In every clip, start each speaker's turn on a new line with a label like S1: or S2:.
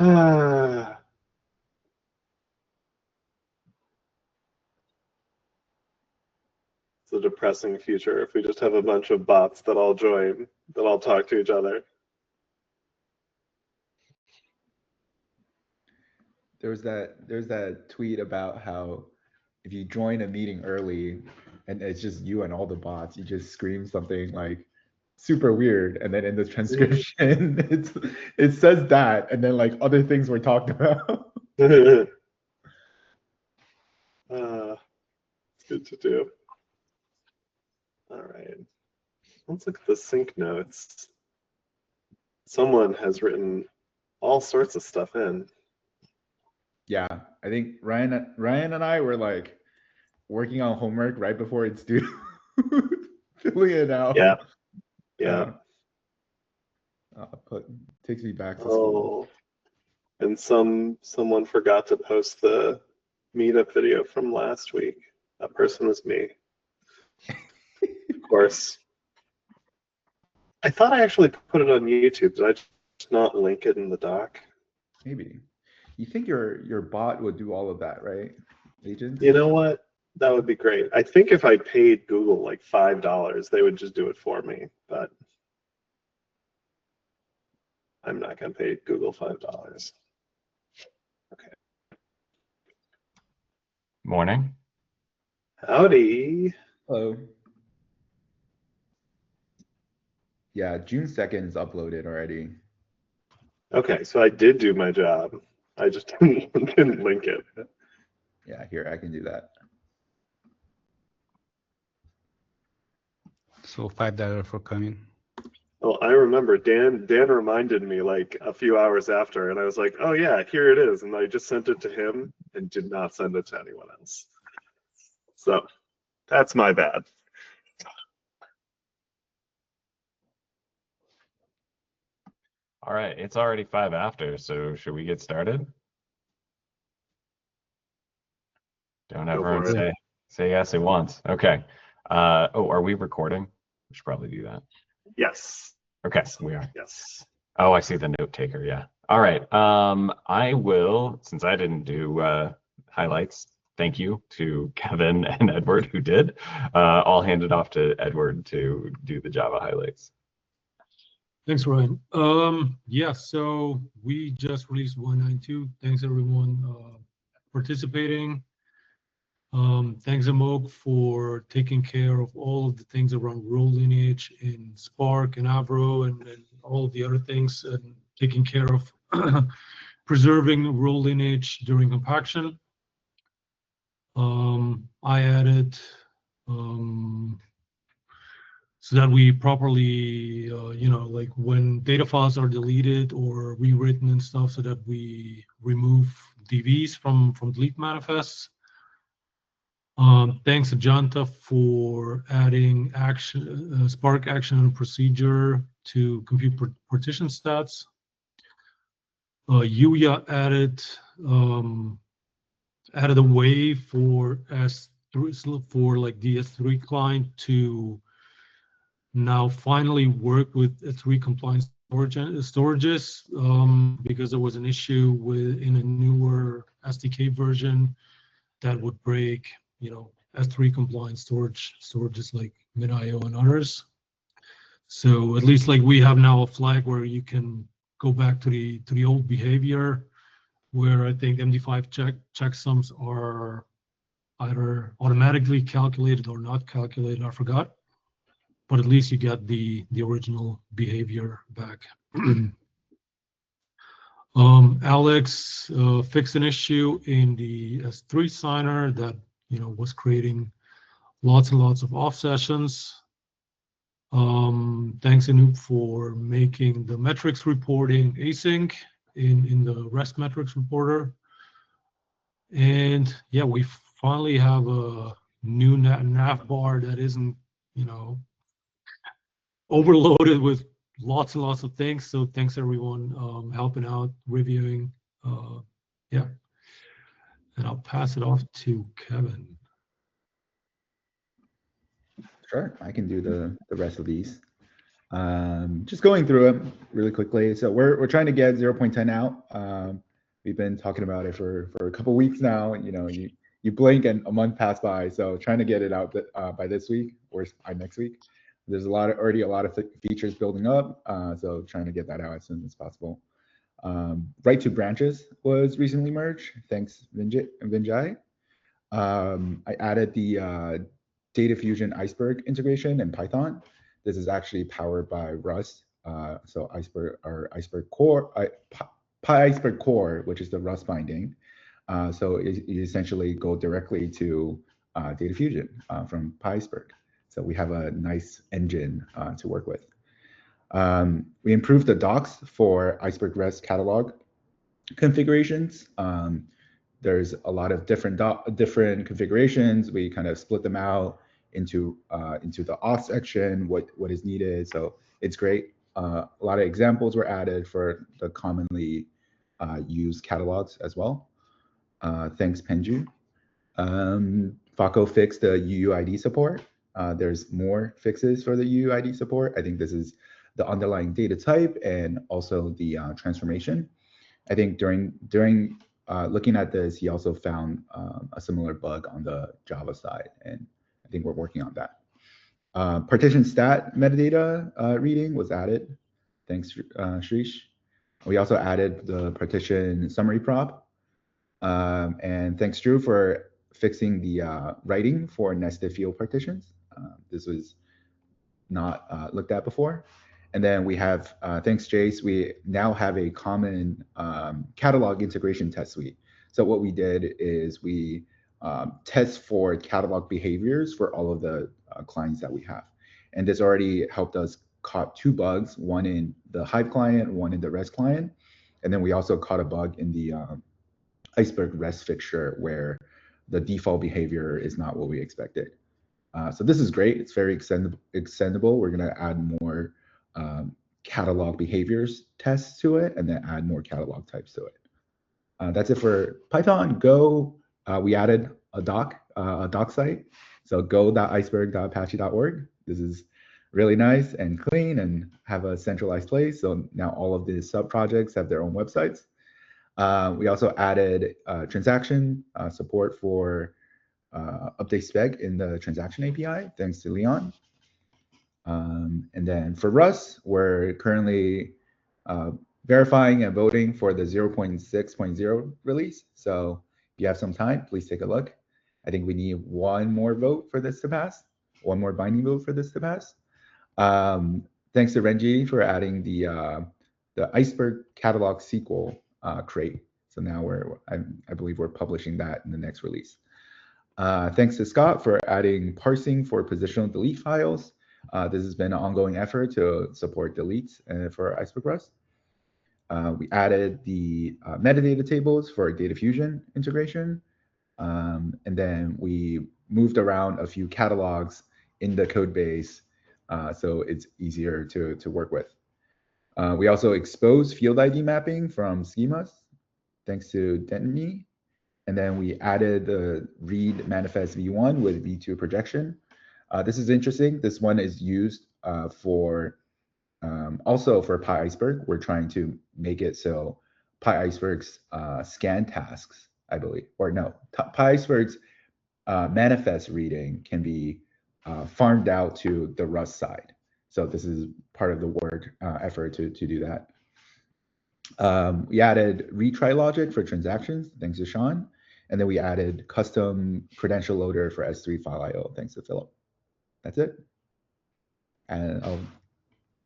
S1: Ah, it's a depressing future if we just have a bunch of bots that all join, that all talk to each other.
S2: There's that tweet about how if you join a meeting early and it's just you and all the bots, you just scream something like super weird, and then in the transcription it says that, and then like other things were talked about.
S1: It's good to do. All right. Let's look at the sync notes. Someone has written all sorts of stuff in.
S2: Yeah, I think Ryan and I were like working on homework right before it's due, filling it out.
S1: Yeah. Yeah.
S2: Takes me back to school.
S1: And someone forgot to post the meetup video from last week. That person was me. Of course. I thought I actually put it on YouTube. Did I just not link it in the doc?
S2: Maybe. You think your bot would do all of that, right? Agents?
S1: You know what? That would be great. I think if I paid Google like $5, they would just do it for me, but I'm not going to pay Google $5. Okay.
S3: Morning.
S1: Howdy.
S2: Hello. Yeah, June 2nd is uploaded already.
S1: Okay, so I did do my job. I just didn't link it.
S2: Yeah, here, I can do that.
S4: So $5 for coming.
S1: Well, I remember Dan reminded me like a few hours after, and I was like, oh yeah, here it is. And I just sent it to him and did not send it to anyone else. So that's my bad.
S3: All right, it's already 5 after, so should we get started? Don't everyone say yes at once. Okay. Oh, are we recording? We should probably do that.
S1: Yes.
S3: Okay, we are.
S1: Yes.
S3: Oh, I see the note taker. Yeah. All right. I will, since I didn't do highlights, thank you to Kevin and Edward who did. I'll hand it off to Edward to do the Java highlights.
S5: Thanks, Ryan. Yeah, so we just released 192. Thanks everyone participating. Thanks Amog for taking care of all of the things around row lineage in Spark and Avro and all of the other things, and taking care of preserving row lineage during compaction. I added so that we properly, you know, like when data files are deleted or rewritten and stuff, so that we remove DVs from delete manifests. Thanks to Janta for adding action, Spark action and procedure to compute partition stats. Yuya added a way for S3 for like the S3 client to now finally work with S3 compliant storages because there was an issue in a newer SDK version that would break, you know, S3 compliant storages like MinIO and others. So at least like we have now a flag where you can go back to the old behavior, where I think MD5 checksums are either automatically calculated or not calculated. I forgot, but at least you get the original behavior back. Alex fixed an issue in the S3 signer that, you know, was creating lots and lots of off sessions. Thanks Anoop for making the metrics reporting async in the REST metrics reporter. And yeah, we finally have a new nav bar that isn't, you know, overloaded with lots and lots of things. So thanks everyone helping out, reviewing. Yeah, and I'll pass it off to Kevin.
S2: Sure, I can do the rest of these. Just going through them really quickly. So we're trying to get 0.10 out. We've been talking about it for a couple weeks now. You know, you blink and a month passed by. So trying to get it out by this week or by next week. There's already a lot of features building up. So trying to get that out as soon as possible. Right to branches was recently merged. Thanks, Vinjai. I added the Data Fusion Iceberg integration in Python. This is actually powered by Rust. So Iceberg core, PyIceberg core, which is the Rust binding. So you essentially go directly to Data Fusion from PyIceberg. So we have a nice engine to work with. We improved the docs for Iceberg REST catalog configurations. There's a lot of different configurations. We kind of split them out into the auth section, what is needed. So it's great. A lot of examples were added for the commonly used catalogs as well. Thanks, Penju. Faco fixed the UUID support. There's more fixes for the UUID support. I think this is the underlying data type and also the transformation. I think during looking at this, he also found a similar bug on the Java side, and I think we're working on that. Partition stat metadata reading was added. Thanks, Shrish. We also added the partition summary prop. And thanks, Drew, for fixing the writing for nested field partitions. This was not looked at before. And then we have, thanks, Jace, we now have a common catalog integration test suite. So what we did is we test for catalog behaviors for all of the clients that we have. And this already helped us caught 2 bugs, one in the Hive client, one in the REST client. And then we also caught a bug in the Iceberg REST fixture where the default behavior is not what we expected. So this is great. It's very extendable. We're going to add more catalog behaviors tests to it, and then add more catalog types to it. That's it for Python. Go, we added a doc site. So go.iceberg.apache.org. This is really nice and clean and have a centralized place. So now all of the sub projects have their own websites. We also added transaction support for update spec in the transaction API, thanks to Leon. And then for Rust, we're currently verifying and voting for the 0.6.0 release. So if you have some time, please take a look. I think we need one more vote for this to pass, one more binding vote for this to pass. Thanks to Renji for adding the Iceberg catalog SQL crate. So now I believe we're publishing that in the next release. Thanks to Scott for adding parsing for positional delete files. This has been an ongoing effort to support deletes for Iceberg REST. We added the metadata tables for data fusion integration. And then we moved around a few catalogs in the code base so it's easier to work with. We also exposed field ID mapping from schemas, thanks to Dentony. And then we added the read manifest v1 with v2 projection. This is interesting. This one is used for also for PyIceberg. We're trying to make it so PyIceberg's scan tasks, I believe, or no, PyIceberg's manifest reading can be farmed out to the Rust side. So this is part of the work effort to do that. We added retry logic for transactions, thanks to Sean. And then we added custom credential loader for S3 file IO, thanks to Philip. That's it. And I'll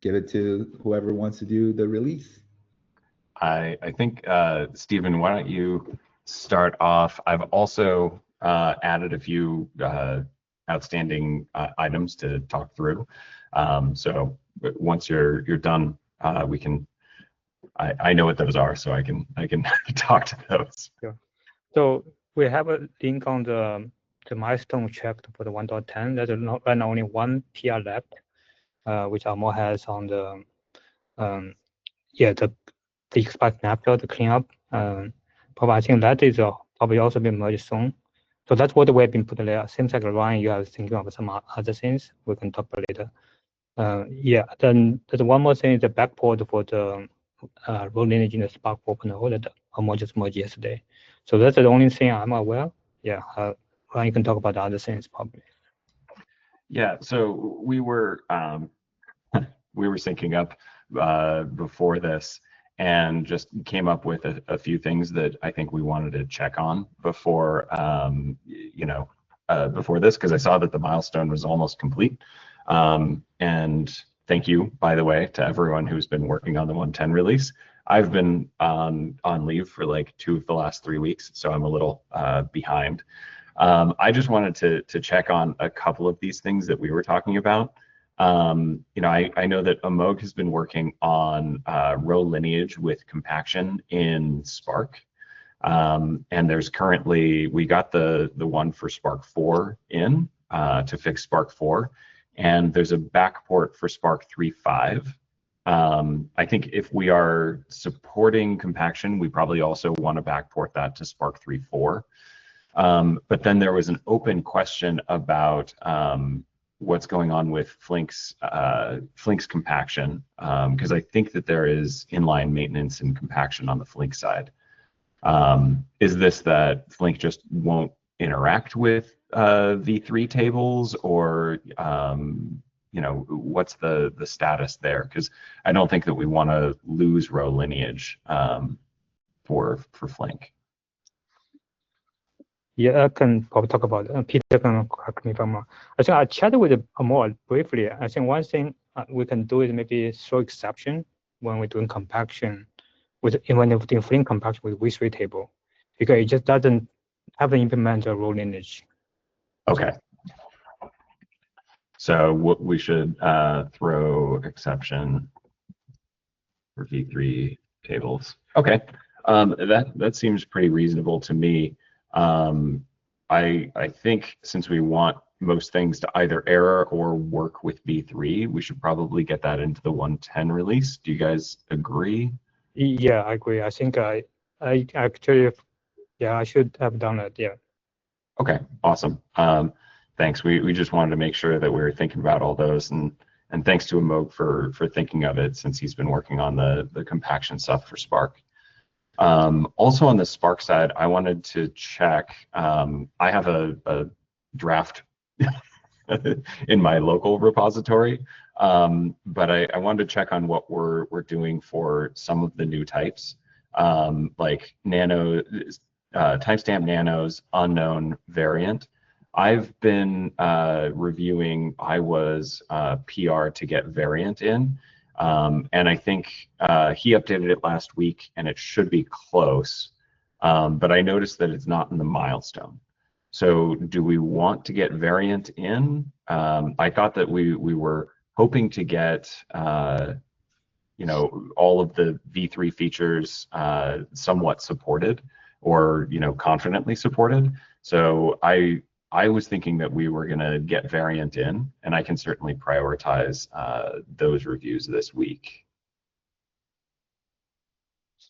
S2: give it to whoever wants to do the release.
S3: I think, Stephen, why don't you start off? I've also added a few outstanding items to talk through. So once you're done, we can. I know what those are, so I can talk to those.
S6: Sure. So we have a link on the milestone checked for the 1.10. There's right now only one PR left, which Amor has on the the expired snapshot, the cleanup. Providing that is probably also be merged soon. So that's what we've been putting there. Seems like Ryan, you are thinking of some other things. We can talk about later. Yeah, then there's one more thing, the backport for the row lineage in the Spark 4.0 that Amor just merged yesterday. So that's the only thing I'm aware. Yeah, Ryan, you can talk about the other things probably.
S3: Yeah, so we were syncing up before this and just came up with a few things that I think we wanted to check on before before this, because I saw that the milestone was almost complete. And thank you, by the way, to everyone who's been working on the 110 release. I've been on leave for like 2 of the last 3 weeks, so I'm a little behind. I just wanted to check on a couple of these things that we were talking about. I know that Amog has been working on row lineage with compaction in Spark. And there's currently, we got the one for Spark 4 in to fix Spark 4. And there's a backport for Spark 3.5. I think if we are supporting compaction, we probably also want to backport that to Spark 3.4. But then there was an open question about what's going on with Flink's compaction, because I think that there is inline maintenance and compaction on the Flink side. Is this that Flink just won't interact with v3 tables, or what's the status there? Because I don't think that we want to lose row lineage for Flink.
S6: Yeah, I can probably talk about it. Peter can correct me if I'm wrong. I think I chatted with Amor briefly. I think one thing we can do is maybe throw exception when we're doing compaction when we're doing Flink compaction with v3 table, because it just doesn't have to implement a row lineage.
S3: Okay. So we should throw exception for v3 tables. Okay. That seems pretty reasonable to me. I think since we want most things to either error or work with v3, we should probably get that into the 110 release. Do you guys agree?
S6: Yeah, I agree. I think I actually, yeah, I should have done it. Yeah.
S3: Okay, awesome. Thanks. We just wanted to make sure that we were thinking about all those, and thanks to Amog for thinking of it, since he's been working on the compaction stuff for Spark. Also on the Spark side, I wanted to check. I have a draft in my local repository, but I wanted to check on what we're doing for some of the new types, like nano, timestamp nanos, unknown variant. I've been reviewing iWA's PR to get variant in. And I think he updated it last week, and it should be close. But I noticed that it's not in the milestone. So do we want to get variant in? I thought that we were hoping to get all of the v3 features somewhat supported, or confidently supported. So I was thinking that we were going to get variant in, and I can certainly prioritize those reviews this week.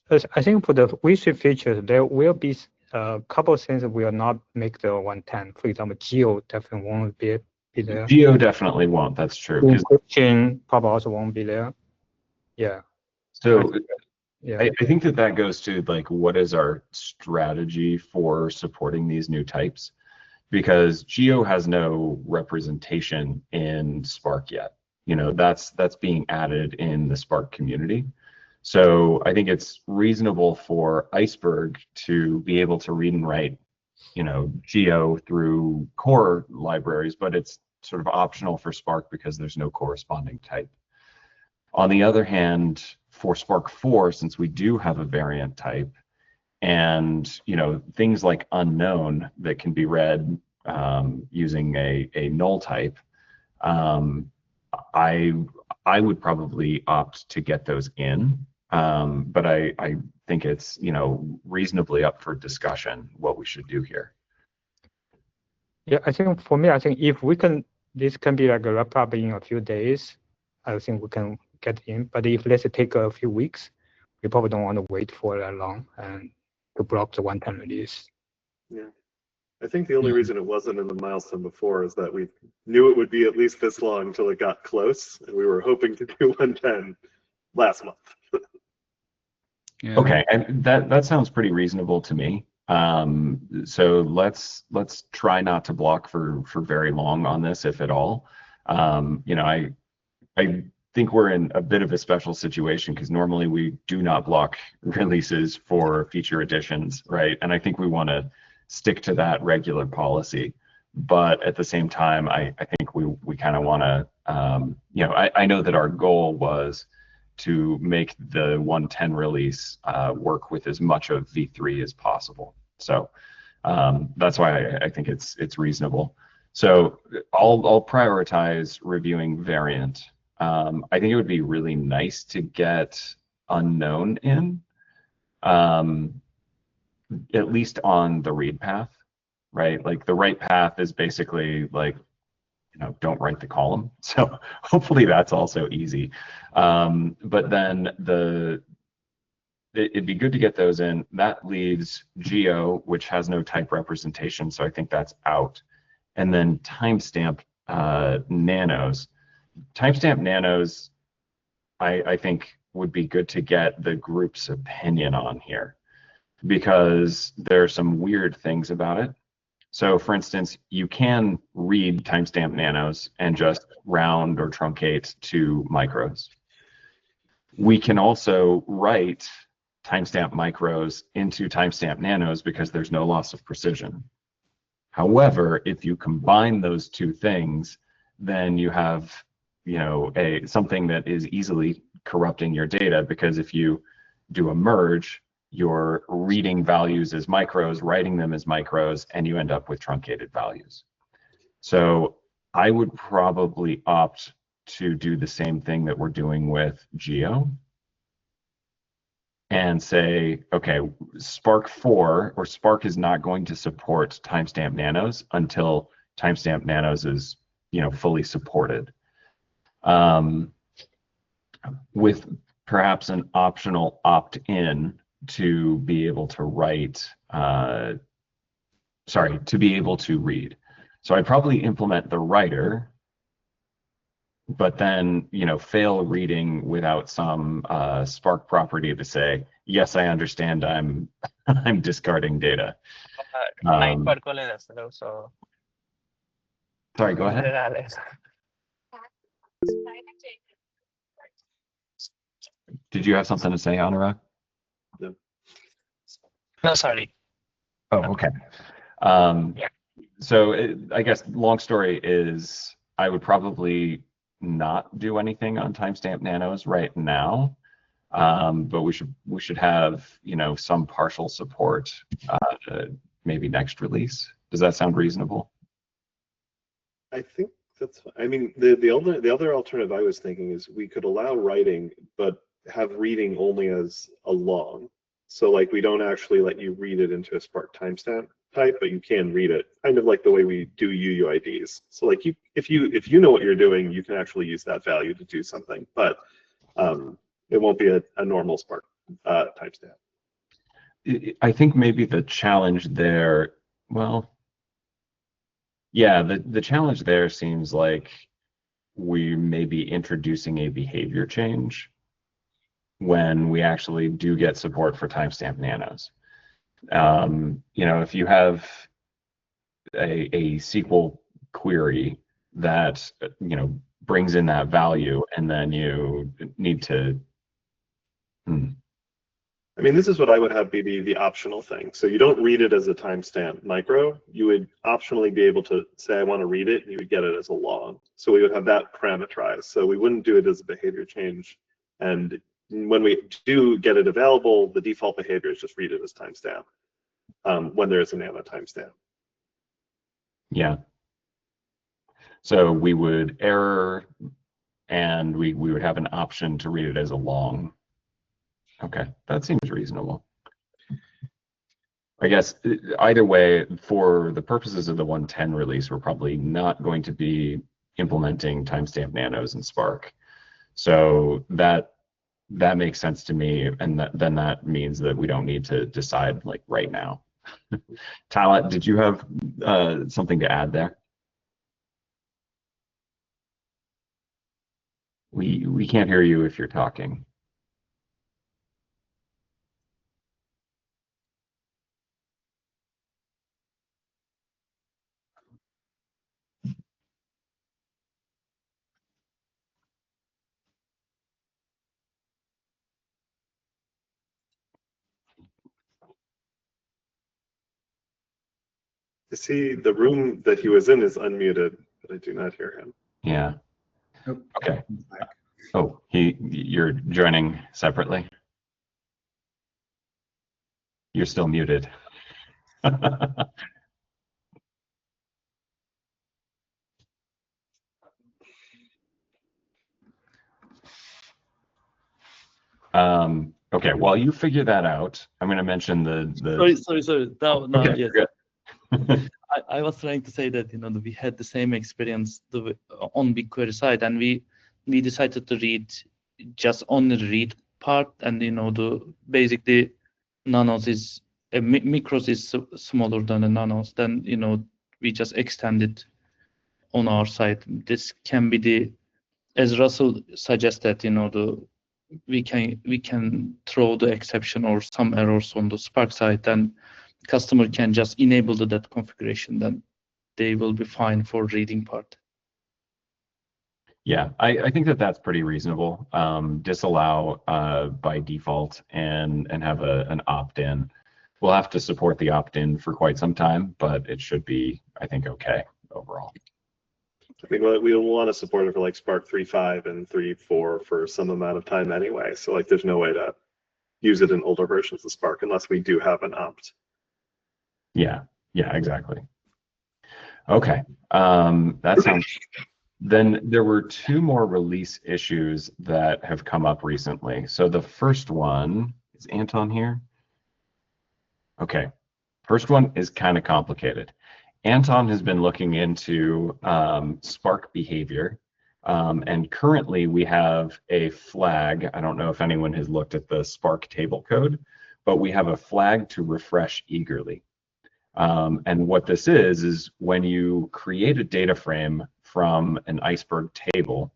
S6: I think for the v3 features, there will be a couple of things that will not make the 110. For example, geo definitely won't be there.
S3: Geo definitely won't. That's true.
S6: Encryption probably also won't be there. Yeah.
S3: So
S6: yeah,
S3: I think that goes to like, what is our strategy for supporting these new types? Because Geo has no representation in Spark yet. That's being added in the Spark community. So I think it's reasonable for Iceberg to be able to read and write, Geo through core libraries, but it's sort of optional for Spark because there's no corresponding type. On the other hand, for Spark 4, since we do have a variant type, and things like unknown that can be read using a null type, I would probably opt to get those in. But I think it's reasonably up for discussion what we should do here.
S6: Yeah, I think for me, I think if we can, this can be like a wrap up in a few days. I think we can get in. But if let's say take a few weeks, we probably don't want to wait for that long and to block the 110 release.
S1: Yeah, I think the only reason it wasn't in the milestone before is that we knew it would be at least this long until it got close, and we were hoping to do 110 last month.
S4: Yeah.
S3: Okay, and that sounds pretty reasonable to me. So let's try not to block for very long on this, if at all. You know, I think we're in a bit of a special situation because normally we do not block releases for feature additions, right? And I think we want to stick to that regular policy. But at the same time, I think we kind of want to, you know, I know that our goal was to make the 110 release work with as much of V3 as possible. So that's why I think it's reasonable. So I'll prioritize reviewing variant. I think it would be really nice to get unknown in, at least on the read path, right? Like the write path is basically like, you know, don't write the column. So hopefully that's also easy. But then it'd be good to get those in. That leaves geo, which has no type representation. So I think that's out. And then timestamp nanos. Timestamp nanos, I think would be good to get the group's opinion on here because there are some weird things about it. So for instance, you can read timestamp nanos and just round or truncate to micros. We can also write timestamp micros into timestamp nanos because there's no loss of precision. However, if you combine those two things, then you have, you know, something that is easily corrupting your data because if you do a merge, you're reading values as micros, writing them as micros, and you end up with truncated values. So I would probably opt to do the same thing that we're doing with geo and say, okay, Spark 4 or Spark is not going to support timestamp nanos until timestamp nanos is, you know, fully supported. With perhaps an optional opt-in to be able to write, to be able to read. So I'd probably implement the writer, but then, you know, fail reading without some Spark property to say, yes, I understand I'm discarding data.
S7: So
S3: Sorry, go ahead. Did you have something to say, Anurag?
S7: No, sorry.
S3: Oh, okay. So I guess long story is I would probably not do anything on timestamp nanos right now, but we should have, you know, some partial support maybe next release. Does that sound reasonable?
S1: I think that's. I mean, the other alternative I was thinking is we could allow writing, but have reading only as a long. So like we don't actually let you read it into a Spark timestamp type, but you can read it, kind of like the way we do UUIDs. So like if you know what you're doing, you can actually use that value to do something, but it won't be a normal Spark timestamp.
S3: I think maybe the challenge there, well, yeah, the challenge there seems like we may be introducing a behavior change when we actually do get support for timestamp nanos. You know, if you have a SQL query that, you know, brings in that value and then you need to,
S1: I mean, this is what I would have be the optional thing. So you don't read it as a timestamp micro. You would optionally be able to say, I want to read it, and you would get it as a log. So we would have that parameterized. So we wouldn't do it as a behavior change. And when we do get it available, the default behavior is just read it as timestamp when there is a nano timestamp.
S3: yeah. So we would error and we would have an option to read it as a long. Okay, that seems reasonable. I guess either way, for the purposes of the 110 release, we're probably not going to be implementing timestamp nanos in Spark. So that makes sense to me, and then that means that we don't need to decide like right now. Talat, did you have something to add there? We can't hear you if you're talking.
S1: You see, the room that he was in is unmuted, but I do not hear him.
S3: Yeah.
S2: Oh,
S3: Okay.
S2: he's back.
S3: Oh, you're joining separately? You're still muted. Okay, while you figure that out, I'm going to mention the.
S7: Sorry. Now,
S3: Okay,
S7: yes.
S3: good.
S7: I was trying to say that we had the same experience on BigQuery side, and we decided to read just only the read part, and the basically nanos is micros is smaller than the nanos. Then we just extended on our side. This can be the, as Russell suggested, we can throw the exception or some errors on the Spark side, then customer can just enable that configuration, then they will be fine for reading part.
S3: Yeah, I think that's pretty reasonable. Disallow by default and have an opt-in. We'll have to support the opt-in for quite some time, but it should be, I think, okay overall.
S1: I think we'll want to support it for like Spark 3.5 and 3.4 for some amount of time anyway. So like there's no way to use it in older versions of Spark unless we do have an opt.
S3: Yeah, exactly. Okay, that sounds. Then there were two more release issues that have come up recently. So the first one, is Anton here? Okay, first one is kind of complicated. Anton has been looking into Spark behavior, and currently we have a flag. I don't know if anyone has looked at the Spark table code, but we have a flag to refresh eagerly. And what this is when you create a data frame from an Iceberg table,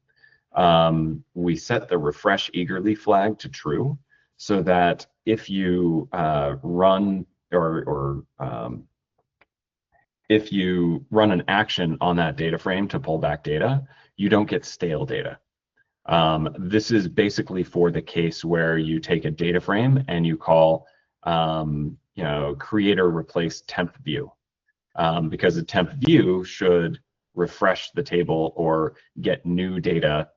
S3: we set the refresh eagerly flag to true, so that if you run if you run an action on that data frame to pull back data, you don't get stale data. This is basically for the case where you take a data frame and you call create or replace temp view, because a temp view should refresh the table or get new data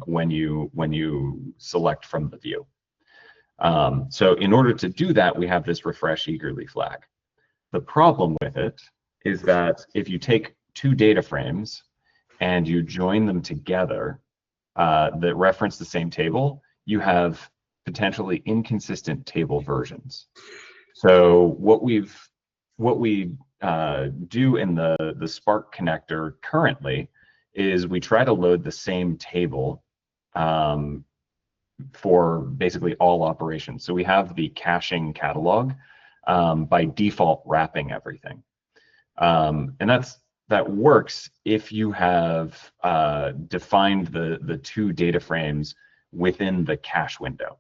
S3: when you select from the view. So in order to do that, we have this refresh eagerly flag. The problem with it is that if you take two data frames and you join them together that reference the same table, you have potentially inconsistent table versions. So what we do in the Spark connector currently is we try to load the same table for basically all operations. So we have the caching catalog by default wrapping everything. And that works if you have defined the two data frames within the cache window.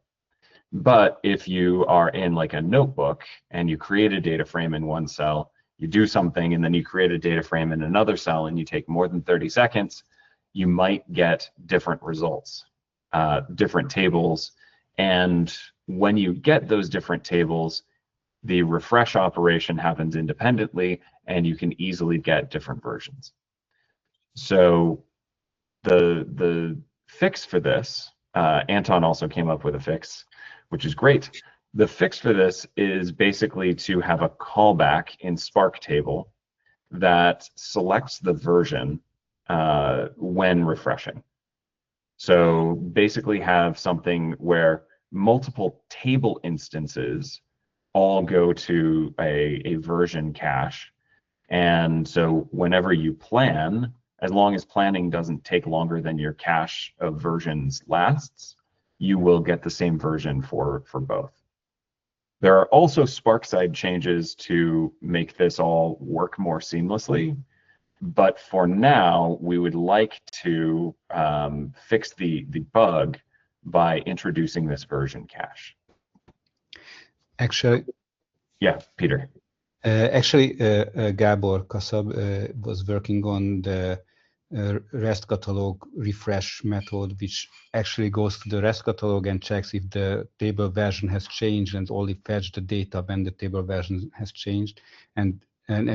S3: But if you are in like a notebook and you create a data frame in one cell, you do something and then you create a data frame in another cell and you take more than 30 seconds, you might get different results, different tables. And when you get those different tables, the refresh operation happens independently and you can easily get different versions. So the fix for this, Anton also came up with a fix, which is great. The fix for this is basically to have a callback in Spark table that selects the version when refreshing. So basically have something where multiple table instances all go to a version cache. And so whenever you plan, as long as planning doesn't take longer than your cache of versions lasts, you will get the same version for both. There are also Spark side changes to make this all work more seamlessly. But for now, we would like to fix the bug by introducing this version cache.
S4: Actually,
S3: Yeah, Peter.
S4: Gabor Kasab was working on the REST catalog refresh method, which actually goes to the REST catalog and checks if the table version has changed and only fetch the data when the table version has changed. And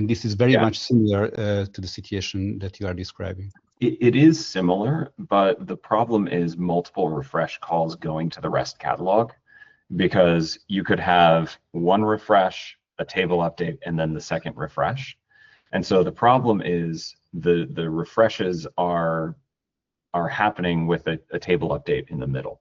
S4: this is very much similar to the situation that you are describing.
S3: It is similar, but the problem is multiple refresh calls going to the REST catalog, because you could have one refresh, a table update, and then the second refresh. And so the problem is the refreshes are happening with a table update in the middle.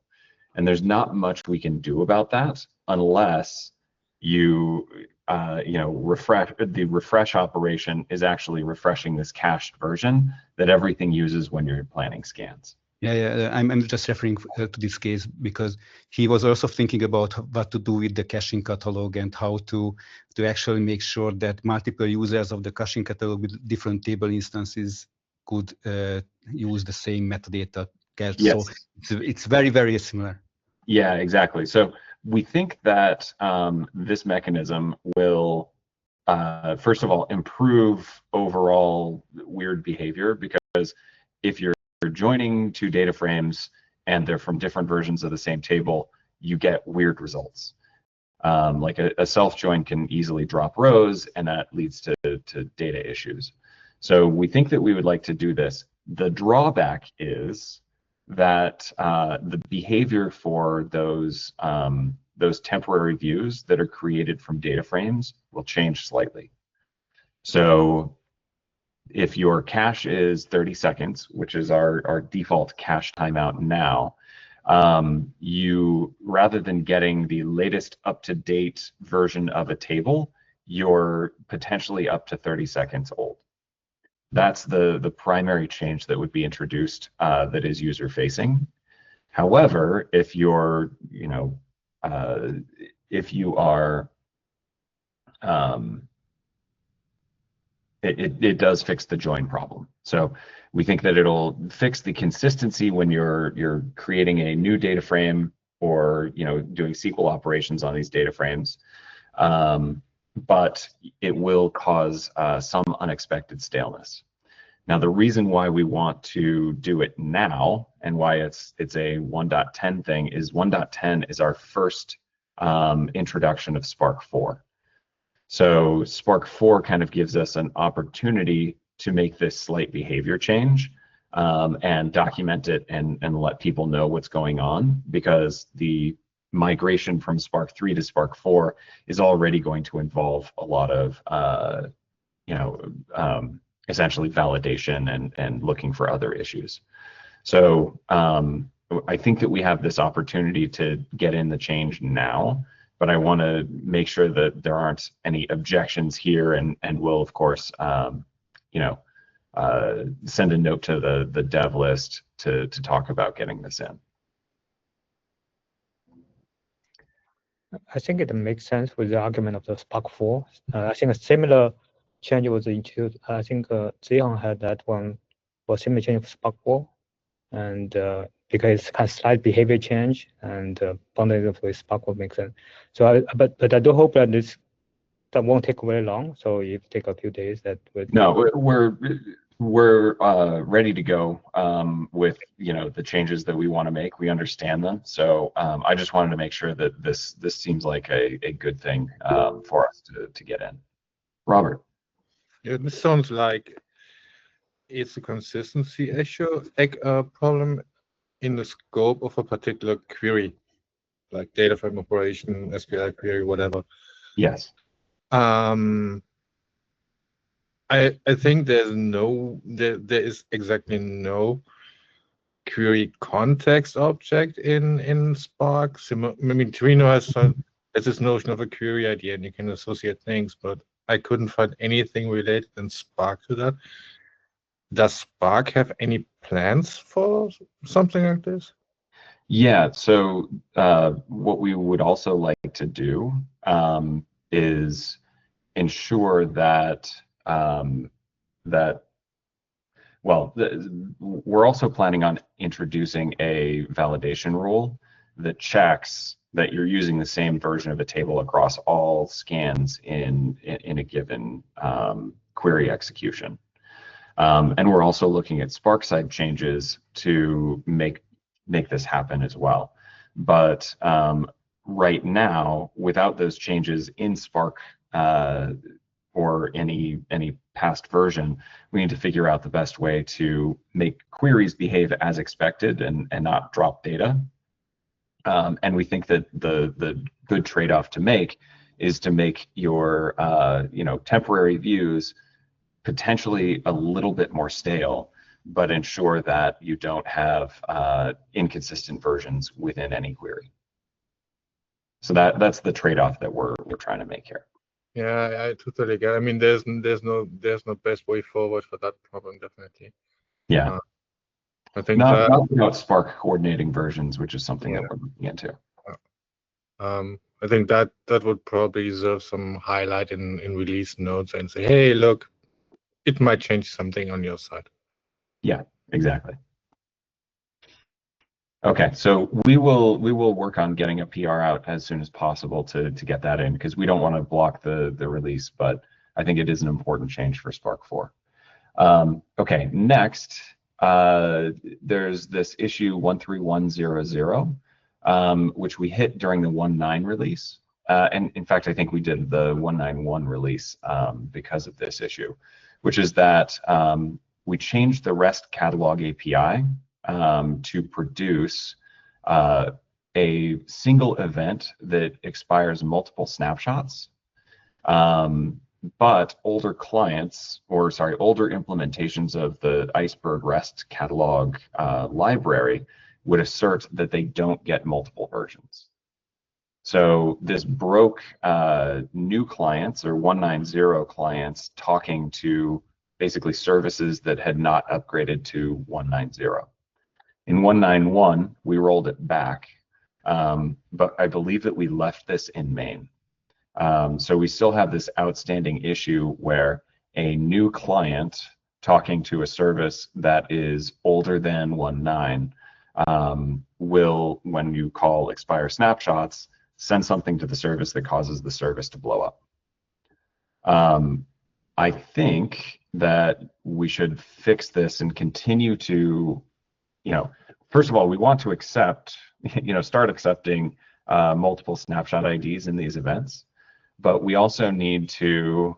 S3: And there's not much we can do about that unless you the refresh operation is actually refreshing this cached version that everything uses when you're planning scans.
S4: Yeah, I'm just referring to this case because he was also thinking about what to do with the caching catalog and how to actually make sure that multiple users of the caching catalog with different table instances could use the same metadata cache.
S3: Yes.
S4: So it's very, very similar.
S3: Yeah, exactly. So we think that this mechanism will, first of all, improve overall weird behavior, because if you're joining two data frames and they're from different versions of the same table, you get weird results. Like a self join can easily drop rows, and that leads to data issues. So we think that we would like to do this. The drawback is that the behavior for those temporary views that are created from data frames will change slightly. So if your cache is 30 seconds, which is our default cache timeout now, you, rather than getting the latest up-to-date version of a table, you're potentially up to 30 seconds old. That's the primary change that would be introduced that is user-facing. However, if you're, if you are, it does fix the join problem. So we think that it'll fix the consistency when you're creating a new data frame or doing SQL operations on these data frames, but it will cause some unexpected staleness. Now, the reason why we want to do it now and why it's a 1.10 thing is 1.10 is our first introduction of Spark 4. So Spark 4 kind of gives us an opportunity to make this slight behavior change and document it and let people know what's going on, because the migration from Spark 3 to Spark 4 is already going to involve a lot of essentially validation and looking for other issues. So I think that we have this opportunity to get in the change now, but I want to make sure that there aren't any objections here, and we'll of course send a note to the dev list to talk about getting this in.
S6: I think it makes sense with the argument of the Spark 4. I think a similar change was introduced. I think Ziyang had that one for similar change for Spark 4, and because it's kind of slight behavior change and bundling it with Spark 4 makes sense. So, but I do hope that that won't take very long. So if it take a few days, that would.
S3: No, we're ready to go with the changes that we want to make. We understand them, so I just wanted to make sure that this seems like a good thing for us to get in. Robert.
S8: Yeah, this sounds like it's a consistency issue, problem in the scope of a particular query, like data frame operation, SQL query, whatever.
S3: Yes.
S8: I think there is exactly no query context object in Spark. I mean, Trino has this notion of a query ID, and you can associate things, but I couldn't find anything related in Spark to that. Does Spark have any plans for something like this?
S3: Yeah, so what we would also like to do is ensure that we're also planning on introducing a validation rule that checks that you're using the same version of a table across all scans in a given query execution. And we're also looking at Spark side changes to make this happen as well. But right now, without those changes in Spark or any past version, we need to figure out the best way to make queries behave as expected and not drop data. And we think that the good trade-off to make is to make your temporary views potentially a little bit more stale, but ensure that you don't have inconsistent versions within any query. So that's the trade-off that we're trying to make here.
S8: Yeah, I totally get it. I mean, there's no best way forward for that problem, definitely.
S3: Yeah.
S8: I think
S3: not about Spark coordinating versions, which is something that we're looking into.
S8: I think that would probably deserve some highlight in release notes and say, hey, look, it might change something on your side.
S3: Yeah, exactly. Okay, so we will work on getting a PR out as soon as possible to get that in, because we don't want to block the release, but I think it is an important change for Spark 4. Okay, next, there's this issue 13100, which we hit during the 1.9 release. And in fact, I think we did the 1.9.1 release because of this issue, which is that we changed the REST catalog API to produce a single event that expires multiple snapshots. But older clients, or sorry, older implementations of the Iceberg REST catalog library would assert that they don't get multiple versions. So this broke new clients, or 1.9.0 clients, talking to basically services that had not upgraded to 1.9.0. In 1.9.1, we rolled it back, but I believe that we left this in main. So we still have this outstanding issue where a new client talking to a service that is older than 1.9 will, when you call expire snapshots, send something to the service that causes the service to blow up. I think that we should fix this and continue to, first of all, we want to accept, start accepting multiple snapshot IDs in these events. But we also need to,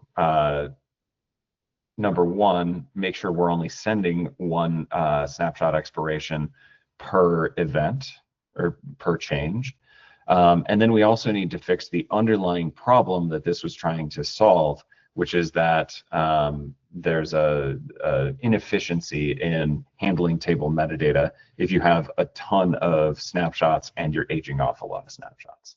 S3: number one, make sure we're only sending one snapshot expiration per event or per change. And then we also need to fix the underlying problem that this was trying to solve, which is that there's a inefficiency in handling table metadata if you have a ton of snapshots and you're aging off a lot of snapshots.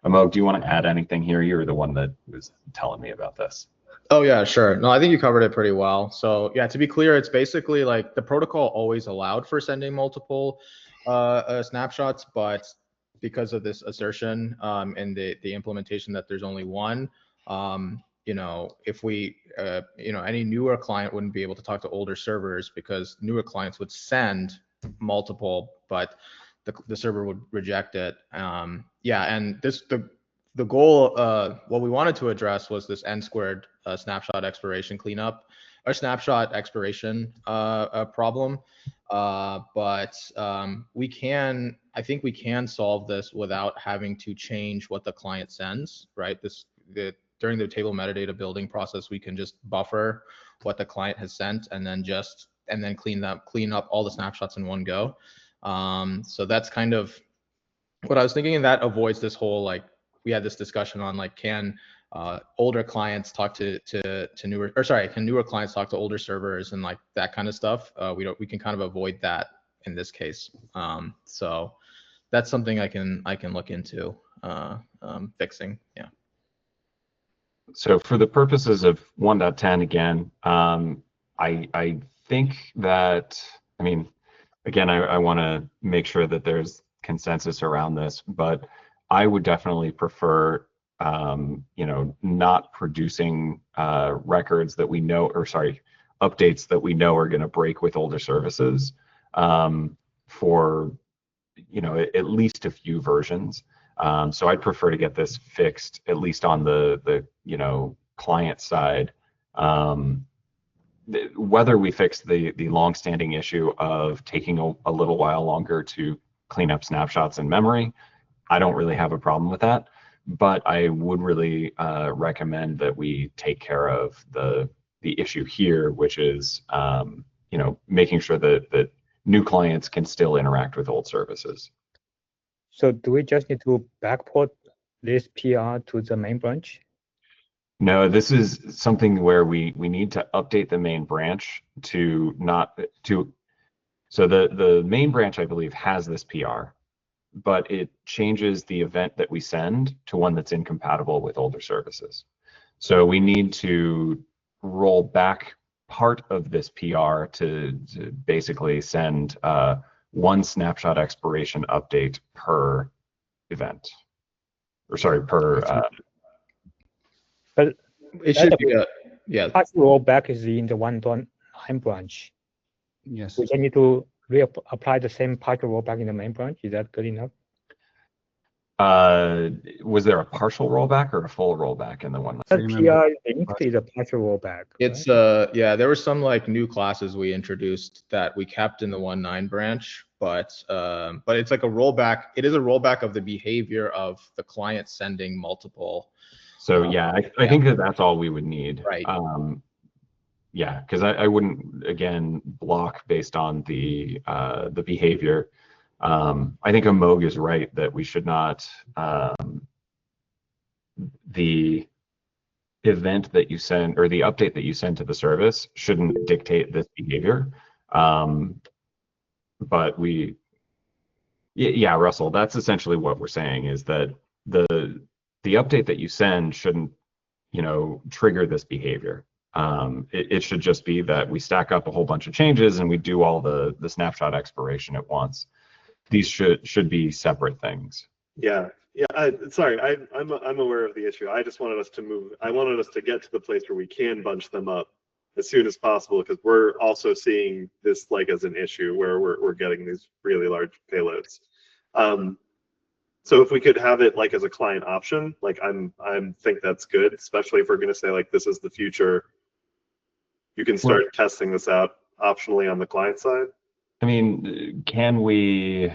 S3: Amog, do you want to add anything here? You're the one that was telling me about this.
S9: Oh yeah, sure. No, I think you covered it pretty well. So yeah, to be clear, it's basically like the protocol always allowed for sending multiple snapshots, but because of this assertion in the implementation that there's only one, if we, any newer client wouldn't be able to talk to older servers because newer clients would send multiple, but the server would reject it. Yeah, and the goal, what we wanted to address was this n-squared snapshot expiration cleanup, or snapshot expiration problem. But I think we can solve this without having to change what the client sends, right? During the table metadata building process, we can just buffer what the client has sent and then clean up all the snapshots in one go. So that's kind of what I was thinking, and that avoids this whole, we had this discussion on can older clients talk to newer, or sorry, can newer clients talk to older servers and that kind of stuff. We can kind of avoid that in this case. So that's something I can look into fixing. Yeah.
S3: So for the purposes of 1.10 again, I think that, again, I want to make sure that there's consensus around this, but I would definitely prefer, not producing records that we know, or sorry, updates that we know are going to break with older services for, at least a few versions. So I'd prefer to get this fixed, at least on the client side. Whether we fix the long-standing issue of taking a little while longer to clean up snapshots in memory, I don't really have a problem with that. But I would really recommend that we take care of the issue here, which is making sure that new clients can still interact with old services.
S6: So do we just need to backport this PR to the main branch?
S3: No, this is something where we need to update the main branch to so the main branch, I believe, has this PR, but it changes the event that we send to one that's incompatible with older services. So we need to roll back part of this PR to basically send one snapshot expiration update per event, or sorry, per.
S6: But
S9: It should be yeah.
S6: partial rollback is in the 1.9 branch.
S4: Yes.
S6: We just need to reapply the same partial rollback in the main branch. Is that good enough?
S3: Was there a partial rollback or a full rollback in the one?
S6: The PR linked is a partial rollback.
S9: It's yeah, there were some like new classes we introduced that we kept in the 1.9 branch, but it's like a rollback. It is a rollback of the behavior of the client sending multiple.
S3: So yeah, I think that's all we would need.
S9: Right.
S3: Yeah, because I wouldn't again block based on the behavior. I think Amog is right that we should not the event that you send or the update that you send to the service shouldn't dictate this behavior. But yeah, Russell, that's essentially what we're saying, is that the update that you send shouldn't, trigger this behavior. It should just be that we stack up a whole bunch of changes and we do all the snapshot expiration at once. These should be separate things.
S1: Yeah. Sorry, I'm aware of the issue. I just wanted us to move. I wanted us to get to the place where we can bunch them up as soon as possible, because we're also seeing this like as an issue where we're getting these really large payloads. So if we could have it like as a client option, like I think that's good, especially if we're going to say like this is the future. You can start testing this out optionally on the client side.
S3: I mean, can we?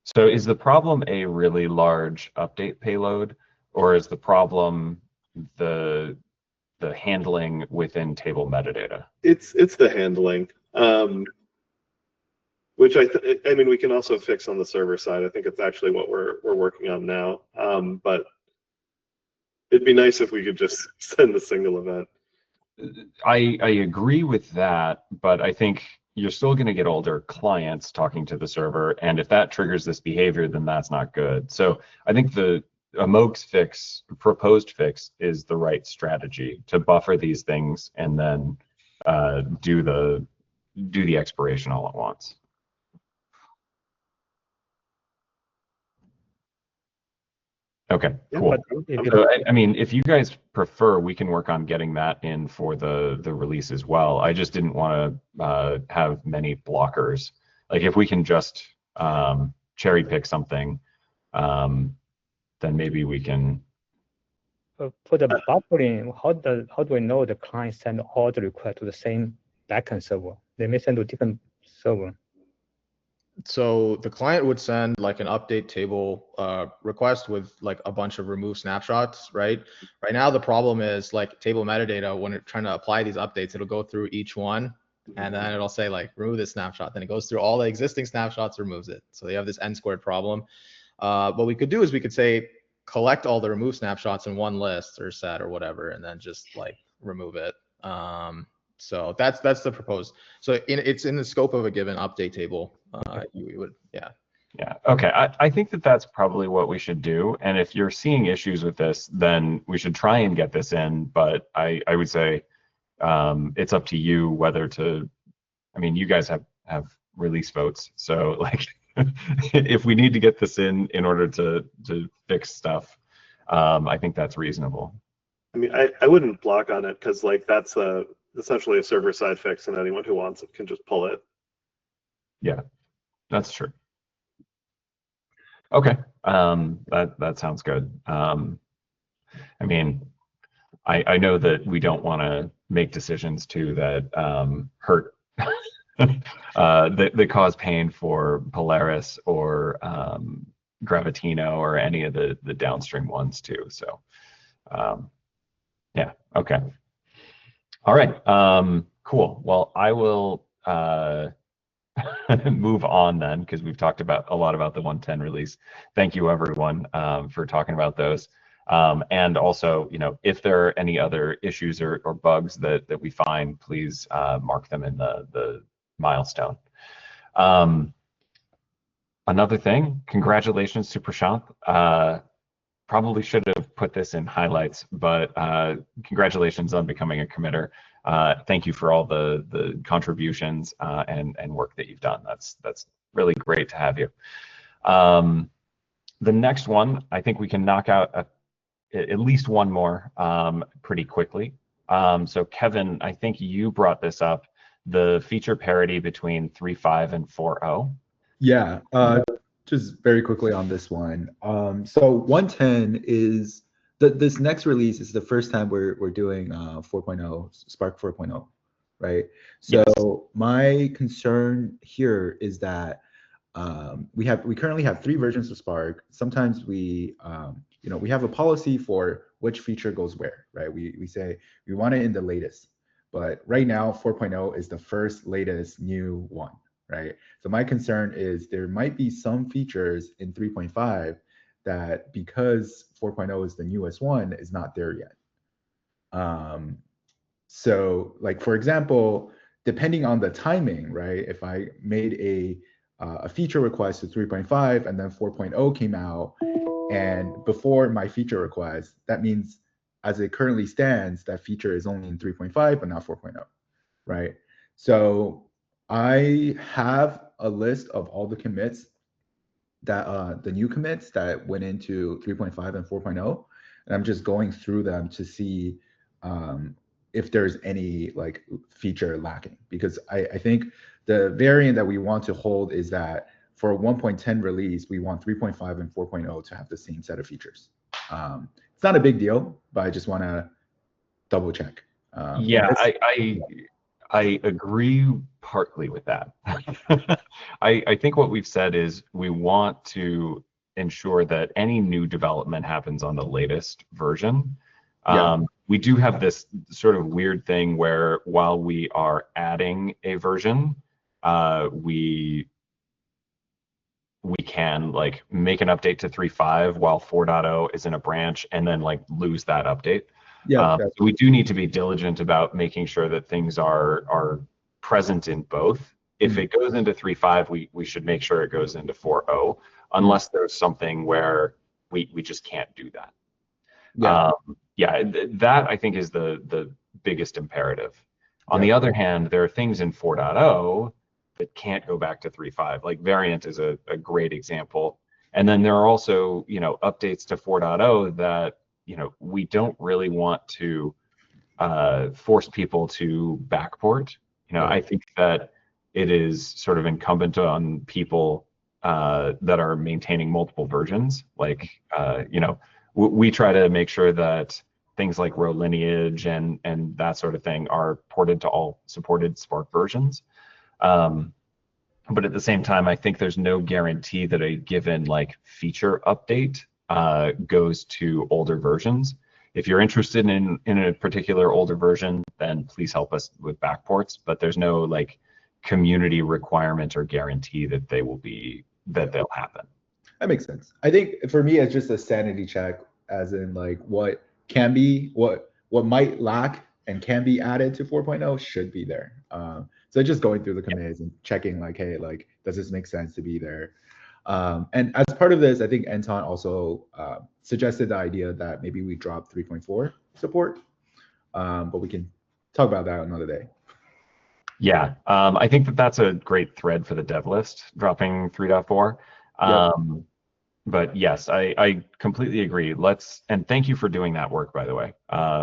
S3: So is the problem a really large update payload, or is the problem the handling within table metadata?
S1: It's the handling, which I mean we can also fix on the server side. I think it's actually what we're working on now. But it'd be nice if we could just send a single event.
S3: I agree with that, but I think you're still going to get older clients talking to the server, and if that triggers this behavior, then that's not good. So I think the Amog's proposed fix is the right strategy to buffer these things and then do the expiration all at once. Okay, cool. So, I mean, if you guys prefer, we can work on getting that in for the release as well. I just didn't want to have many blockers. Like if we can just cherry pick something, then maybe we can.
S6: For the buffering, how do we know the client send all the requests to the same backend server? They may send to different server.
S9: So the client would send like an update table request with like a bunch of remove snapshots, right? Right now the problem is like table metadata, when it's trying to apply these updates, it'll go through each one and then it'll say like remove this snapshot. Then it goes through all the existing snapshots, removes it. So they have this n-squared problem. What we could do is we could say collect all the remove snapshots in one list or set or whatever, and then just like remove it. So that's the proposed. So it's in the scope of a given update table. You would, yeah.
S3: Yeah. Okay. I think that's probably what we should do. And if you're seeing issues with this, then we should try and get this in. But I would say it's up to you whether to. I mean, you guys have release votes, so like if we need to get this in order to fix stuff, I think that's reasonable.
S1: I mean, I wouldn't block on it because like that's essentially a server-side fix, and anyone who wants it can just pull it.
S3: Yeah, that's true. Okay, that sounds good. I mean, I know that we don't want to make decisions too that hurt, that cause pain for Polaris or Gravitino or any of the downstream ones too. So, yeah, okay. All right, cool. Well, I will move on then, because we've talked about a lot about the 110 release. Thank you everyone for talking about those. And also, you know, if there are any other issues or bugs that we find, please mark them in the milestone. Another thing, congratulations to Prashant. Probably should have put this in highlights, but congratulations on becoming a committer. Thank you for all the contributions and work that you've done. That's really great to have you. The next one, I think we can knock out at least one more pretty quickly. So Kevin, I think you brought this up, the feature parity between 3.5 and 4.0.
S2: Yeah, just very quickly on this one. So 110 is this next release is the first time we're doing 4.0, Spark 4.0, right? So yes. My concern here is that we currently have 3 versions of Spark. Sometimes we we have a policy for which feature goes where, right? We say we want it in the latest, but right now 4.0 is the first latest new one. Right. So my concern is there might be some features in 3.5 that, because 4.0 is the newest one, is not there yet. So like, for example, depending on the timing, right? If I made a feature request to 3.5 and then 4.0 came out, and before my feature request, that means as it currently stands, that feature is only in 3.5 but not 4.0, right? So I have a list of all the commits that the new commits that went into 3.5 and 4.0, and I'm just going through them to see if there's any like feature lacking, because I think the variant that we want to hold is that for 1.10 release, we want 3.5 and 4.0 to have the same set of features. It's not a big deal, but I just want to double check.
S3: Yeah, I agree partly with that. I think what we've said is we want to ensure that any new development happens on the latest version. Yeah. We do have this sort of weird thing where while we are adding a version, we can like make an update to 3.5 while 4.0 is in a branch and then like lose that update. Yeah, so we do need to be diligent about making sure that things are present in both. If it goes into 3.5, we should make sure it goes into 4.0, unless there's something where we just can't do that. Yeah, that I think is the biggest imperative. On the other hand, there are things in 4.0 that can't go back to 3.5. Like variant is a great example. And then there are also, updates to 4.0 that, we don't really want to force people to backport. I think that it is sort of incumbent on people that are maintaining multiple versions. Like, we try to make sure that things like row lineage and that sort of thing are ported to all supported Spark versions. But at the same time, I think there's no guarantee that a given like feature update goes to older versions. If you're interested in a particular older version, then please help us with backports. But there's no like community requirement or guarantee that they'll happen.
S2: That makes sense. I think for me, it's just a sanity check, as in like what might lack and can be added to 4.0 should be there. So just going through the commits and checking like, hey, like, does this make sense to be there? And as part of this, I think Anton also suggested the idea that maybe we drop 3.4 support, but we can talk about that another day.
S3: Yeah, I think that that's a great thread for the dev list, dropping 3.4. But yes, I completely agree. And thank you for doing that work, by the way.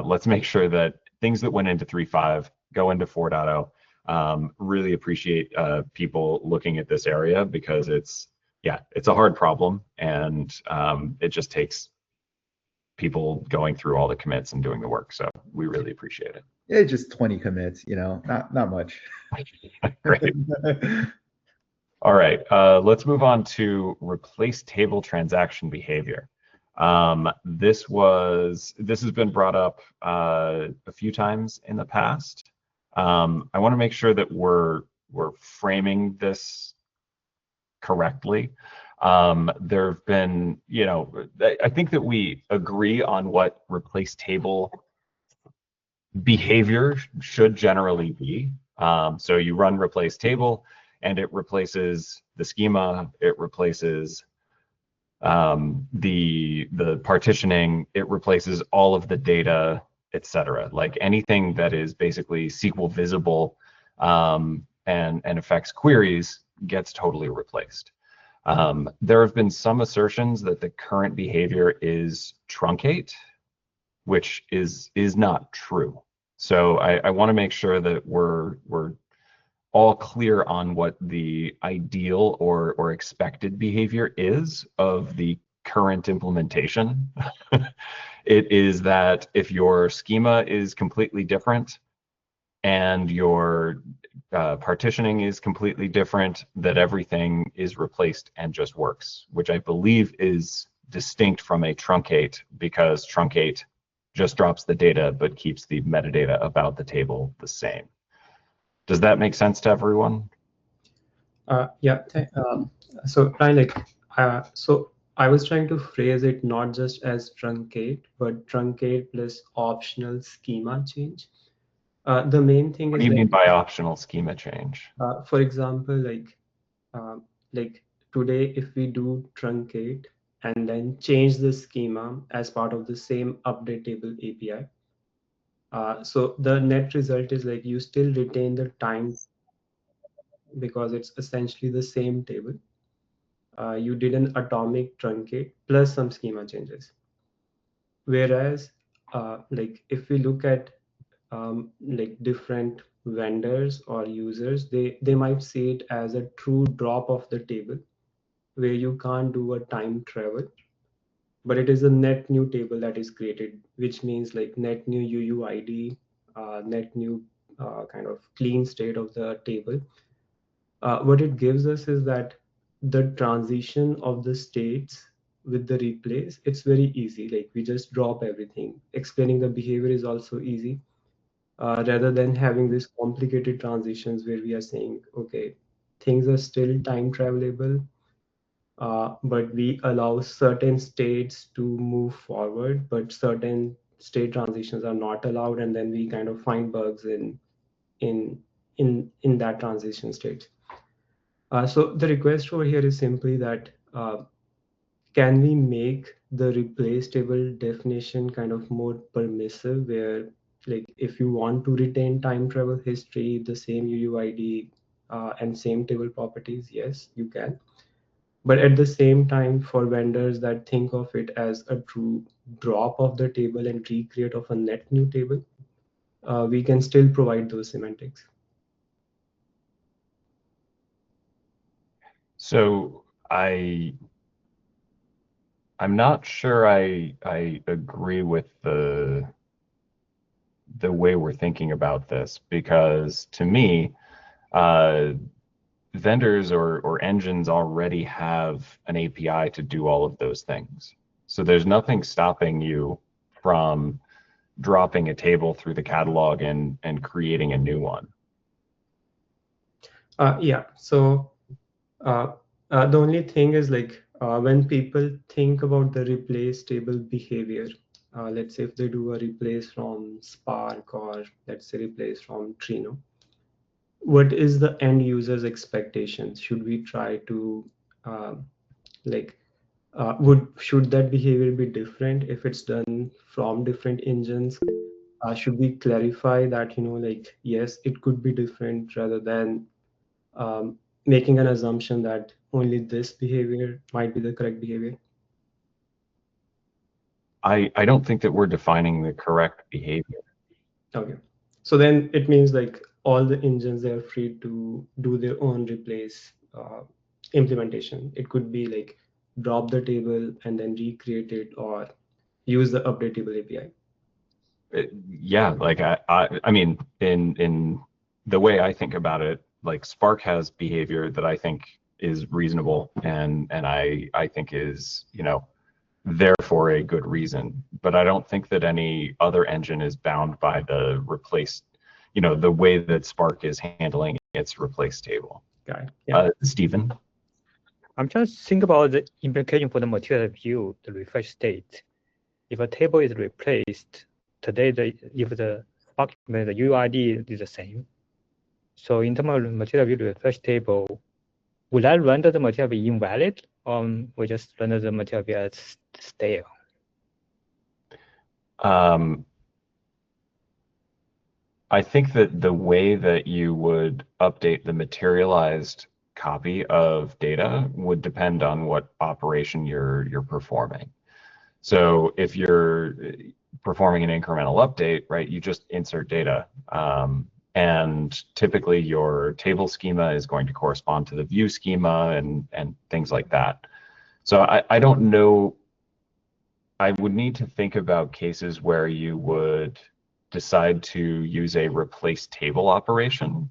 S3: Let's make sure that things that went into 3.5 go into 4.0. Really appreciate people looking at this area because it's a hard problem, and it just takes people going through all the commits and doing the work. So we really appreciate it.
S2: Yeah, just 20 commits, not much.
S3: Great. All right, let's move on to replace table transaction behavior. This has been brought up a few times in the past. I want to make sure that we're framing this correctly. There have been, I think that we agree on what replace table behavior should generally be. So you run replace table, and it replaces the schema, it replaces the partitioning, it replaces all of the data, etc. Like anything that is basically SQL visible and affects queries gets totally replaced. There have been some assertions that the current behavior is truncate, which is not true. So I want to make sure that we're all clear on what the ideal or expected behavior is of the current implementation. It is that if your schema is completely different and your partitioning is completely different, that everything is replaced and just works, which I believe is distinct from a truncate, because truncate just drops the data but keeps the metadata about the table the same. Does that make sense to everyone?
S10: Yeah. So Ryan, so I was trying to phrase it not just as truncate, but truncate plus optional schema change. The main thing
S3: What
S10: is,
S3: do you mean by optional schema change?
S10: for example, like today, if we do truncate and then change the schema as part of the same update table API, so the net result is like you still retain the time because it's essentially the same table. You did an atomic truncate plus some schema changes. Whereas, like if we look at like different vendors or users, they might see it as a true drop of the table where you can't do a time travel, but it is a net new table that is created, which means like net new UUID, net new kind of clean state of the table. What it gives us is that the transition of the states with the replace, it's very easy. Like we just drop everything. Explaining the behavior is also easy, rather than having these complicated transitions where we are saying, okay, things are still time travelable, but we allow certain states to move forward, but certain state transitions are not allowed, and then we kind of find bugs in in that transition state. So the request over here is simply that can we make the replace table definition kind of more permissive, where like if you want to retain time travel history, the same UUID and same table properties, yes, you can. But at the same time, for vendors that think of it as a true drop of the table and recreate of a net new table, we can still provide those semantics.
S3: So I'm not sure I agree with the way we're thinking about this, because to me, vendors or engines already have an API to do all of those things. So there's nothing stopping you from dropping a table through the catalog and creating a new one.
S10: Yeah. So the only thing is like when people think about the replace table behavior, let's say if they do a replace from Spark, or let's say replace from Trino, what is the end user's expectations? Should we try to like should that behavior be different if it's done from different engines? should we clarify that, like, yes, it could be different rather than making an assumption that only this behavior might be the correct behavior?
S3: I don't think that we're defining the correct behavior.
S10: Okay. So then it means like all the engines, they're free to do their own replace implementation. It could be like drop the table and then recreate it, or use the update table API.
S3: Yeah, like I mean, in the way I think about it, like Spark has behavior that I think is reasonable and I think is, there for a good reason. But I don't think that any other engine is bound by the replace, the way that Spark is handling its replace table.
S10: Got it. Yeah.
S3: Stephen?
S6: I'm just think about the implication for the material view, the refresh state. If a table is replaced today, if the Spark, the UUID is the same. So in terms of material view refresh table, would I render the material view invalid, or we just render the material view as stale?
S3: I think that the way that you would update the materialized copy of data would depend on what operation you're performing. So if you're performing an incremental update, right, you just insert data. And typically your table schema is going to correspond to the view schema and things like that. So I don't know. I would need to think about cases where you would decide to use a replace table operation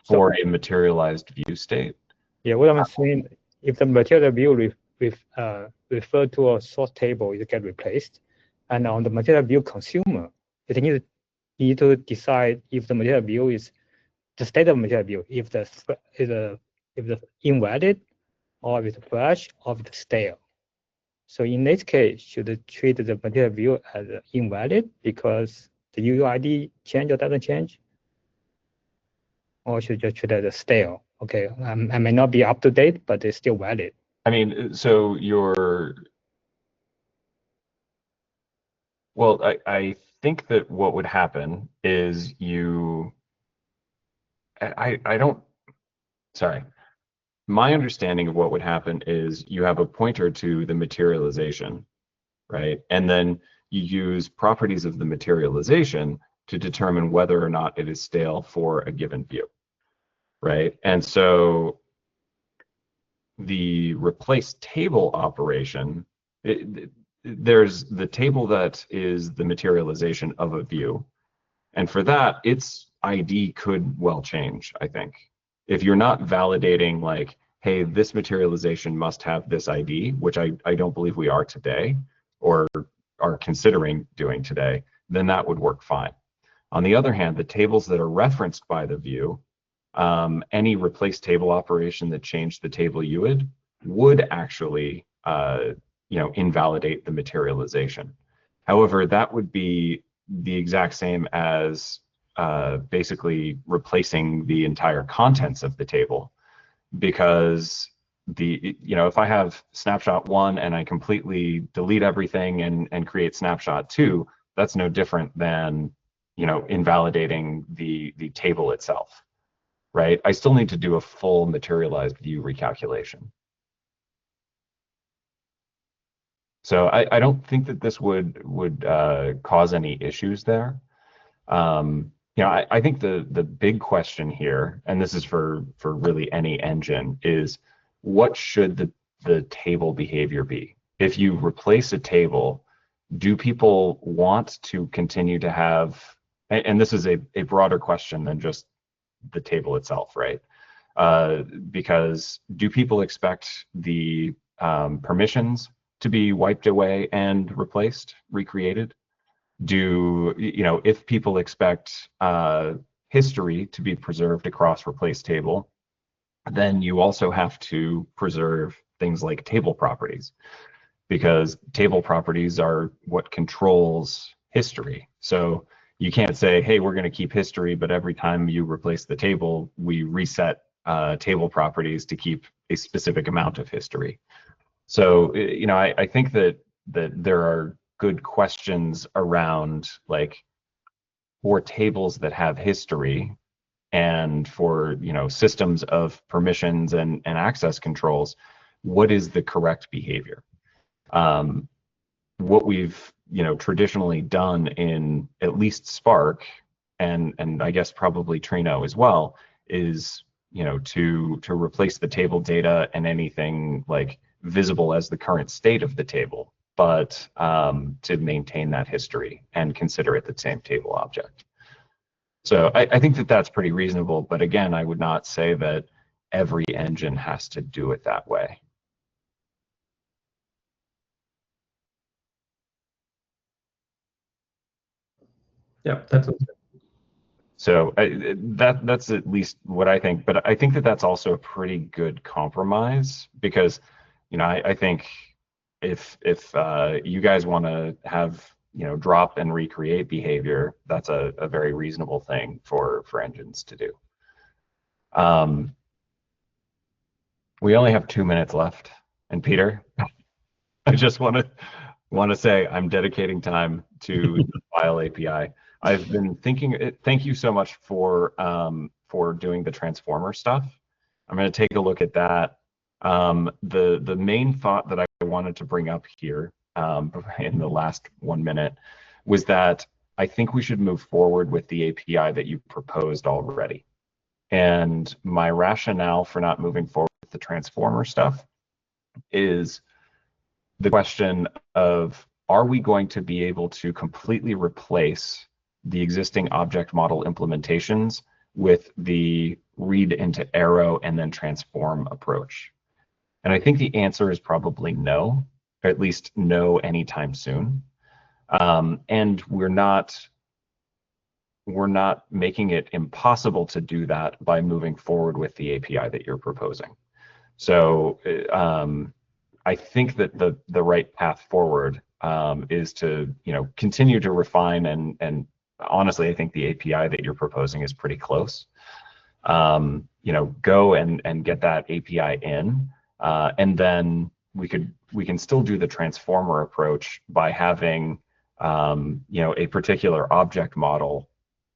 S3: for a materialized view state.
S6: Yeah, what I'm saying, if the material view refer to a source table, it get replaced, and on the material view consumer, it need to decide if the material view is the state of material view, if the invalid, or if it's fresh, or if it's stale. So in this case, should it treat the material view as invalid because the UUID change or doesn't change? Or should just treat it as stale? Okay, I may not be up to date, but it's still valid.
S3: I mean, so well, I think that what would happen is sorry. My understanding of what would happen is you have a pointer to the materialization, right? And then you use properties of the materialization to determine whether or not it is stale for a given view, right? And so the replace table operation, there's the table that is the materialization of a view. And for that, its ID could well change, I think. If you're not validating like, hey, this materialization must have this ID, which I don't believe we are today or are considering doing today, then that would work fine. On the other hand, the tables that are referenced by the view, any replace table operation that changed the table UUID would actually invalidate the materialization. However, that would be the exact same as basically replacing the entire contents of the table, because if I have snapshot 1 and I completely delete everything and create snapshot 2, that's no different than invalidating the table itself, right? I still need to do a full materialized view recalculation. So I don't think that this would cause any issues there. I think the big question here, and this is for really any engine, is what should the table behavior be? If you replace a table, do people want to continue to have, and this is a broader question than just the table itself, right? Because do people expect the permissions to be wiped away and replaced, recreated? If people expect history to be preserved across replace table, then you also have to preserve things like table properties, because table properties are what controls history. So you can't say, hey, we're going to keep history, but every time you replace the table, we reset table properties to keep a specific amount of history. So, I think that there are good questions around, like, for tables that have history and for, you know, systems of permissions and access controls, what is the correct behavior? What we've, you know, traditionally done in at least Spark, and I guess probably Trino as well, is, you know, to replace the table data and anything like visible as the current state of the table, but to maintain that history and consider it the same table object. So I think that that's pretty reasonable, but again, I would not say that every engine has to do it that way.
S10: Yeah, that's okay.
S3: So that's at least what I think, but I think that that's also a pretty good compromise, because, you know, I think if you guys want to have, you know, drop and recreate behavior, that's a very reasonable thing for engines to do. We only have 2 minutes left, and Peter, I just want to say I'm dedicating time to the file API. I've been thinking. Thank you so much for doing the transformer stuff. I'm going to take a look at that. The main thought that I wanted to bring up here in the last 1 minute was that I think we should move forward with the API that you proposed already. And my rationale for not moving forward with the transformer stuff is the question of, are we going to be able to completely replace the existing object model implementations with the read into arrow and then transform approach? And I think the answer is probably no, or at least no anytime soon. And we're not making it impossible to do that by moving forward with the API that you're proposing. So I think that the right path forward is to, you know, continue to refine, and honestly, I think the API that you're proposing is pretty close. You know, go and get that API in, and then we can still do the transformer approach by having you know, a particular object model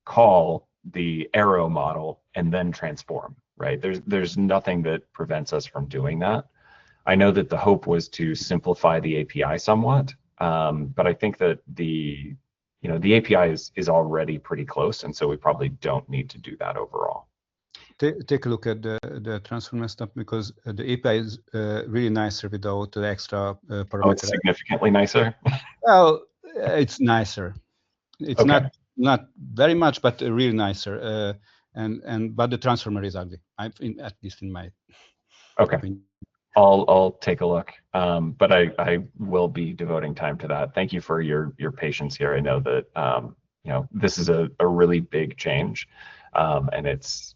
S3: call the arrow model and then transform, right? There's nothing that prevents us from doing that. I know that the hope was to simplify the API somewhat, but I think that the API is already pretty close, and so we probably don't need to do that overall.
S4: Take a look at the transformer stuff, because the API is really nicer without the extra parameter.
S3: Oh, it's significantly nicer?
S4: Well, it's nicer. It's
S3: Okay.
S4: not very much, but really nicer. But the transformer is ugly. At least in my opinion.
S3: I'll take a look, but I will be devoting time to that. Thank you for your patience here. I know that you know, this is a really big change, and it's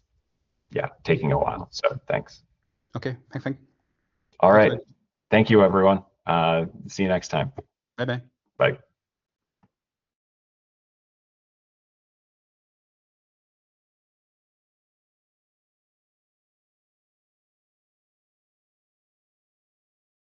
S3: taking a while. So thanks.
S4: Okay, thanks.
S3: All right. Thank you, everyone. See you next time.
S4: Bye-bye.
S3: Bye.